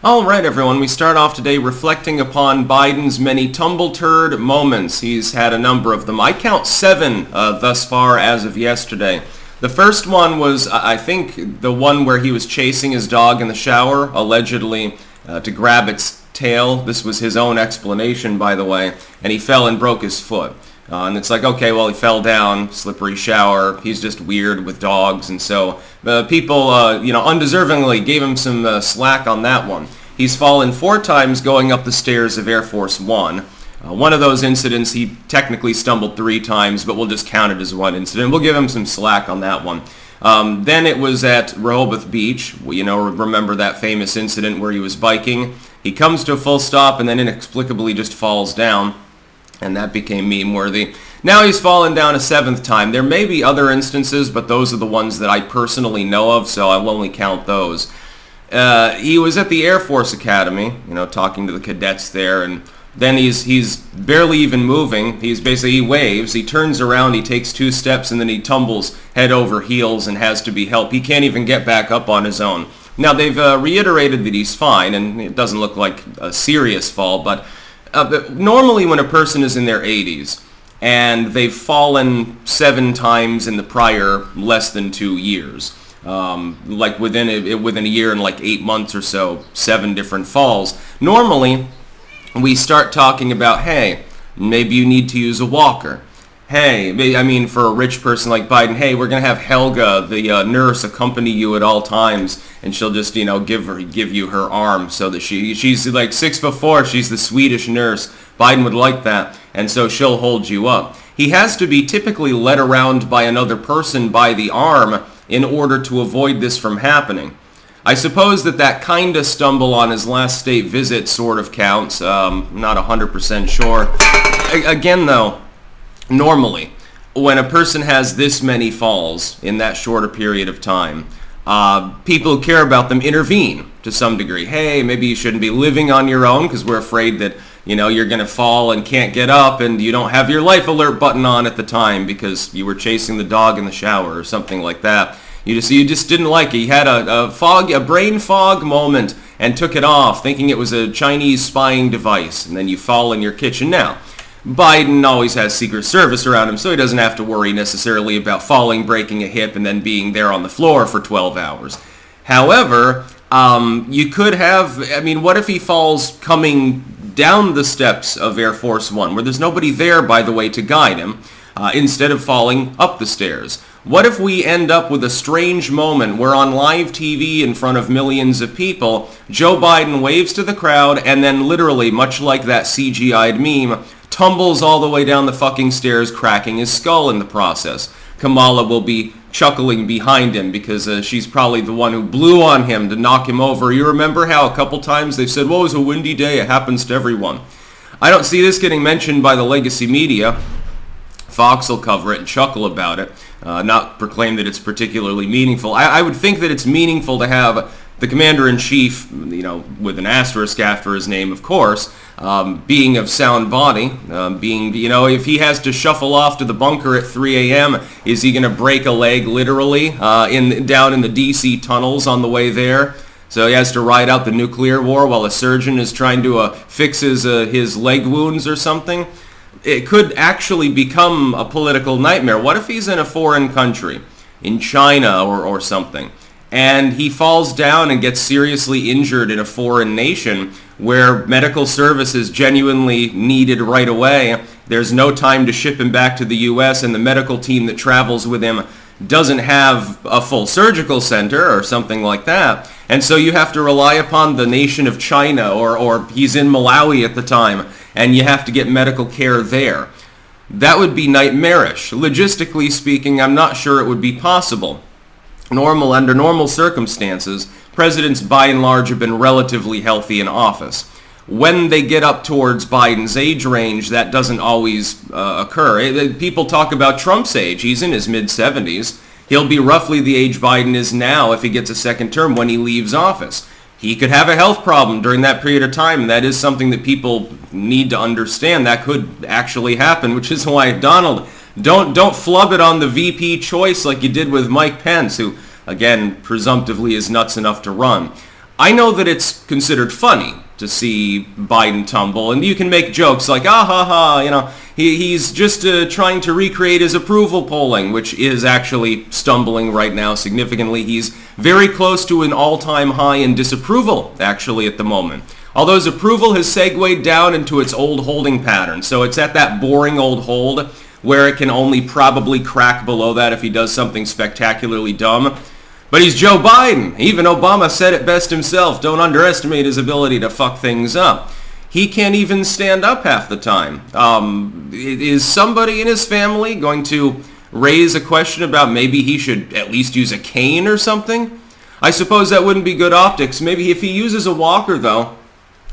All right, everyone, we start off today reflecting upon Biden's many tumble-turd moments. He's had a number of them. I count 7 thus far as of yesterday. The first one was, I think, the one where he was chasing his dog in the shower, allegedly to grab its tail. This was his own explanation, by the way, and he fell and broke his foot. And it's like, okay, well, he fell down, slippery shower, he's just weird with dogs, and so people, undeservingly gave him some slack on that one. He's fallen 4 times going up the stairs of Air Force One. One of those incidents, he technically stumbled 3 times, but we'll just count it as one incident. We'll give him some slack on that one. Then it was at Rehoboth Beach. Remember that famous incident where he was biking? He comes to a full stop and then inexplicably just falls down. And that became meme-worthy. Now he's fallen down a 7th time. There may be other instances, but those are the ones that I personally know of, so I will only count those. He was at the Air Force Academy, talking to the cadets there, and then he's barely even moving. He waves, he turns around, he takes 2 steps, and then he tumbles head over heels and has to be helped. He can't even get back up on his own. Now, they've reiterated that he's fine, and it doesn't look like a serious fall, but normally when a person is in their 80s and they've fallen 7 times in the prior less than 2 years, like within a year and like 8 months or so, 7 different falls, normally we start talking about, hey, maybe you need to use a walker. Hey, for a rich person like Biden, hey, we're going to have Helga, the nurse, accompany you at all times, and she'll just, give you her arm so that she's like 6'4", she's the Swedish nurse. Biden would like that, and so she'll hold you up. He has to be typically led around by another person by the arm in order to avoid this from happening. I suppose that kind of stumble on his last state visit sort of counts. Not 100% sure. Again, though, normally, when a person has this many falls in that shorter period of time, people who care about them intervene to some degree. Hey, maybe you shouldn't be living on your own because we're afraid that, you're going to fall and can't get up and you don't have your life alert button on at the time because you were chasing the dog in the shower or something like that. You just didn't like it. You had a brain fog moment and took it off thinking it was a Chinese spying device, and then you fall in your kitchen. Now, Biden always has Secret Service around him, so he doesn't have to worry necessarily about falling, breaking a hip, and then being there on the floor for 12 hours. However, you could have, what if he falls coming down the steps of Air Force One, where there's nobody there, by the way, to guide him, instead of falling up the stairs? What if we end up with a strange moment where on live TV in front of millions of people, Joe Biden waves to the crowd and then literally, much like that CGI'd meme, tumbles all the way down the fucking stairs, cracking his skull in the process. Kamala will be chuckling behind him because she's probably the one who blew on him to knock him over. You remember how a couple times they've said, well, it was a windy day, it happens to everyone. I don't see this getting mentioned by the legacy media. Fox will cover it and chuckle about it, not proclaim that it's particularly meaningful. I would think that it's meaningful to have the commander-in-chief, with an asterisk after his name, of course, being of sound body, if he has to shuffle off to the bunker at 3 a.m., is he going to break a leg literally down in the D.C. tunnels on the way there? So he has to ride out the nuclear war while a surgeon is trying to fix his leg wounds or something? It could actually become a political nightmare. What if he's in a foreign country, in China or something, and he falls down and gets seriously injured in a foreign nation where medical service is genuinely needed right away? There's no time to ship him back to the U.S., and the medical team that travels with him doesn't have a full surgical center or something like that. And so you have to rely upon the nation of China, or he's in Malawi at the time, and you have to get medical care there. That would be nightmarish. Logistically speaking, I'm not sure it would be possible. Under normal circumstances, presidents by and large have been relatively healthy in office. When they get up towards Biden's age range, that doesn't always occur. People talk about Trump's age. He's in his mid-70s. He'll be roughly the age Biden is now if he gets a second term when he leaves office. He could have a health problem during that period of time. That is something that people need to understand. That could actually happen, which is why, Donald, don't flub it on the VP choice like you did with Mike Pence, who, again, presumptively is nuts enough to run. I know that it's considered funny to see Biden tumble, and you can make jokes like, ah ha ha, you know, he's just trying to recreate his approval polling, which is actually stumbling right now significantly. He's very close to an all-time high in disapproval, actually, at the moment. Although his approval has segued down into its old holding pattern, so it's at that boring old hold where it can only probably crack below that if he does something spectacularly dumb. But he's Joe Biden. Even Obama said it best himself. Don't underestimate his ability to fuck things up. He can't even stand up half the time. Is somebody in his family going to raise a question about maybe he should at least use a cane or something? I suppose that wouldn't be good optics. Maybe if he uses a walker, though,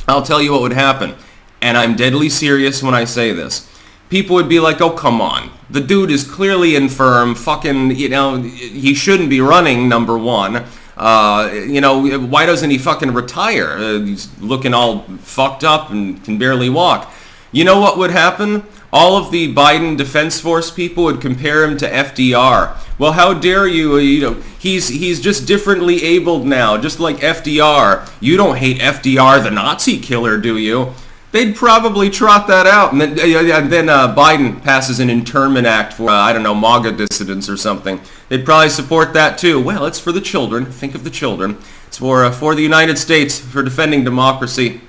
I'll tell you what would happen. And I'm deadly serious when I say this. People would be like, oh, come on. The dude is clearly infirm. Fucking, you know, he shouldn't be running, number one. You know, why doesn't he fucking retire? He's looking all fucked up and can barely walk. You know what would happen? All of the Biden Defense Force people would compare him to FDR. Well, how dare you? You know, he's just differently abled now, just like FDR. You don't hate FDR, the Nazi killer, do you? They'd probably trot that out, and then Biden passes an internment act for, I don't know, MAGA dissidents or something. They'd probably support that too. Well, it's for the children. Think of the children. It's for the United States, for defending democracy.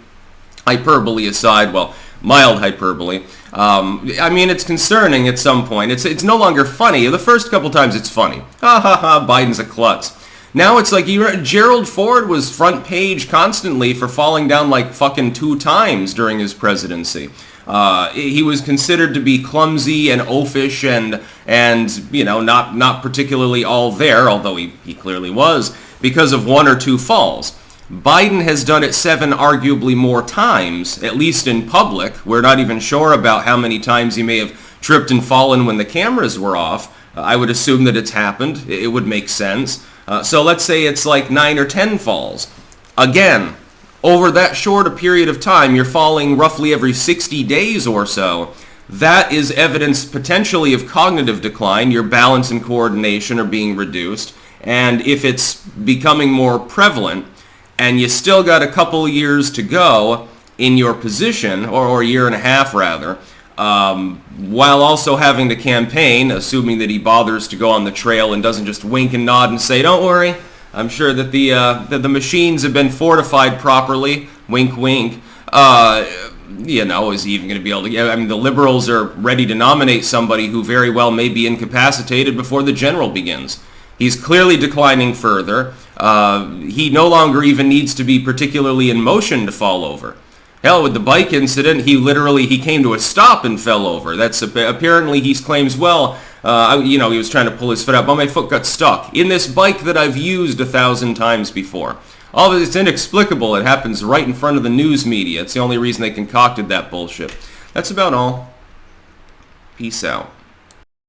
Hyperbole aside, well, mild hyperbole. I mean, it's concerning at some point. It's no longer funny. The first couple times it's funny. Ha ha ha, Biden's a klutz. Now it's like Gerald Ford was front page constantly for falling down like fucking 2 times during his presidency. He was considered to be clumsy and oafish and you know, not particularly all there, although he clearly was, because of 1 or 2 falls. Biden has done it 7 arguably more times, at least in public. We're not even sure about how many times he may have tripped and fallen when the cameras were off. I would assume that it's happened. It would make sense. So let's say it's like 9 or 10 falls. Again, over that short a period of time, you're falling roughly every 60 days or so. That is evidence potentially of cognitive decline. Your balance and coordination are being reduced. And if it's becoming more prevalent, and you still got a couple of years to go in your position, or a year and a half rather, while also having to campaign, assuming that he bothers to go on the trail and doesn't just wink and nod and say, don't worry, I'm sure that the machines have been fortified properly, wink wink. You know, is he even going to be able to, I mean, the liberals are ready to nominate somebody who very well may be incapacitated before the general begins. He's clearly declining further. He no longer even needs to be particularly in motion to fall over. Hell, with the bike incident, he came to a stop and fell over. That's apparently he claims, well, you know, he was trying to pull his foot out, but my foot got stuck in this bike that I've used 1,000 times before. All of it's inexplicable. It happens right in front of the news media. It's the only reason they concocted that bullshit. That's about all. Peace out.